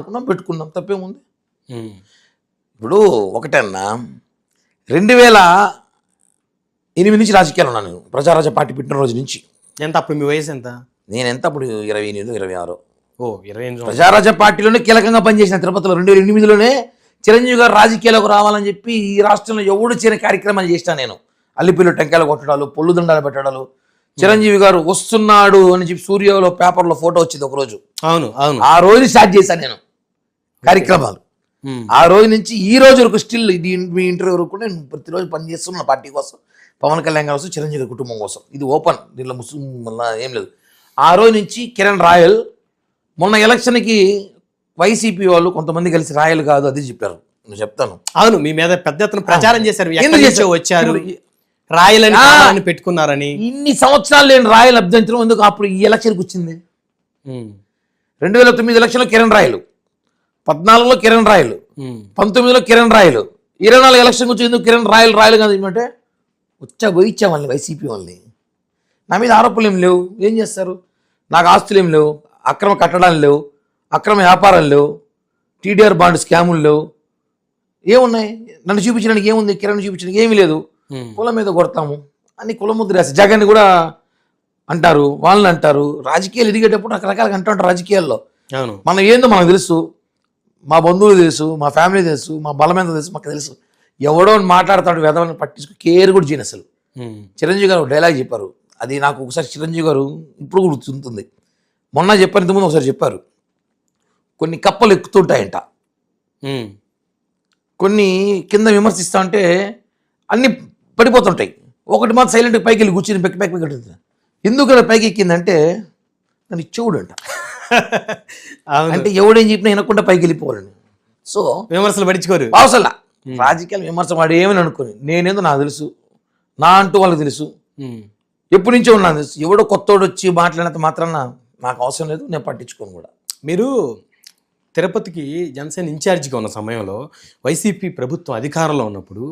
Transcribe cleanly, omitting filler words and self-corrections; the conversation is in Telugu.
అనుకున్నాం, పెట్టుకున్నాం, తప్పేముంది. ఉమ్. ఇప్పుడు ఒకటన్నా 2008 నుంచి రాజకీయాలు ఉన్నాను నేను, ప్రజారాజ పార్టీ పెట్టిన రోజు నుంచి. ఎంత అప్పుడు మీ వయసు ఎంత? నేను ఎంత అప్పుడు 28, 26. ఓ 28 ప్రజారాజ పార్టీలోనే కీలకంగా పనిచేసిన తిరుపతిలో 2008లోనే చిరంజీవి గారు రాజకీయాలకు రావాలని చెప్పి ఈ రాష్ట్రంలో ఎవడు చేయని కార్యక్రమాలు చేసినా నేను. అల్లిపిల్లు టెంకాయలు కొట్టడాలు, పొల్లు దండాలు పెట్టడాలు. చిరంజీవి గారు వస్తున్నాడు అని చెప్పి సూర్యలో పేపర్లో ఫోటో వచ్చింది ఒకరోజు. అవును అవును. ఆ రోజు స్టార్ట్ చేశాను నేను కార్యక్రమాలు. ఆ రోజు నుంచి ఈ రోజు వరకు స్టిల్ మీ ఇంటర్వ్యూ వరకు కూడా నేను ప్రతిరోజు పనిచేస్తున్నా పార్టీ కోసం, పవన్ కళ్యాణ్ గారి కోసం, చిరంజీవి గారి కుటుంబం కోసం. ఇది ఓపెన్, దీంట్లో ముస్లిం ఏం లేదు. ఆ రోజు నుంచి కిరణ్ రాయల్ మొన్న ఎలక్షన్కి వైసీపీ వాళ్ళు కొంతమంది కలిసి రాయల్ కాదు అది చెప్పారు. నేను చెప్తాను. అవును, మీ మీద పెద్ద ఎత్తున ప్రచారం చేశారు, ఎక్కడి నుంచో వచ్చారు, రాయలని పెట్టుకున్నారని. ఇన్ని సంవత్సరాలు నేను రాయల్ అభ్యంతరం ఎందుకు అప్పుడు ఈ ఎలక్షన్కి వచ్చింది? 2009 ఎలక్షన్లో కిరణ్ రాయలు, 14లో కిరణ్ రాయలు, 19లో కిరణ్ రాయలు, 24 ఎలక్షన్ వచ్చి ఎందుకు కిరణ్ రాయలు కాదు ఏమంటే గోయిచ్చా వాళ్ళని, వైసీపీ వాళ్ళని. నా మీద ఆరోపణలు ఏం లేవు, ఏం చేస్తారు? నాకు ఆస్తులు ఏం లేవు, అక్రమ కట్టడాలు లేవు, అక్రమ వ్యాపారాలు లేవు, టీడీఆర్ బాండ్ స్కాములు లేవు. ఏమున్నాయి? నన్ను చూపించడానికి ఏముంది? కిరణ్ చూపించడానికి ఏమీ లేదు. కులం మీద కొడతాము అని కులముద్ర వేస్తారు. జగన్ కూడా అంటారు, వాళ్ళని అంటారు. రాజకీయాలు ఎదిగేటప్పుడు రకరకాలుగా అంటూ ఉంటారు రాజకీయాల్లో. మనం ఏందో మనకు తెలుసు, మా బంధువులు తెలుసు, మా ఫ్యామిలీ తెలుసు, మా బలం ఎంత తెలుసు మాకు తెలుసు. ఎవడో మాట్లాడతాడు వెదవని పట్టించుకు కేర్ కూడా చేయను అసలు. చిరంజీవి గారు డైలాగ్ చెప్పారు, అది నాకు ఒకసారి చిరంజీవి గారు ఇప్పుడు కూడా గుర్తుంటుంది. మొన్న చెప్పారు, ఇంతకుముందు ఒకసారి చెప్పారు, కొన్ని కప్పలు ఎక్కుతుంటాయంట, కొన్ని కింద విమర్శిస్తా ఉంటే అన్ని పడిపోతుంటాయి, ఒకటి మాత్రం సైలెంట్గా పైకి వెళ్ళి కూర్చుని పెట్టి ఎందుకు పైకి ఎక్కిందంటే నన్ను ఇచ్చేవాడు అంట. అంటే ఎవడేం చెప్పినా వినకుండా పైకి వెళ్ళిపోవాలని. సో విమర్శలు పడించుకోరు అవసరం. రాజకీయాలు విమర్శ వాడు ఏమని అనుకోని, నేనేందో నాకు తెలుసు, నా అంటూ వాళ్ళకి తెలుసు, ఎప్పటి నుంచో ఉన్నాను తెలుసు. ఎవడో కొత్తోడు వచ్చి మాట్లాడినంత మాత్రాన నాకు అవసరం లేదు, నేను పట్టించుకోను కూడా. మీరు తిరుపతికి జనసేన ఇన్ఛార్జిగా ఉన్న సమయంలో వైసీపీ ప్రభుత్వం అధికారంలో ఉన్నప్పుడు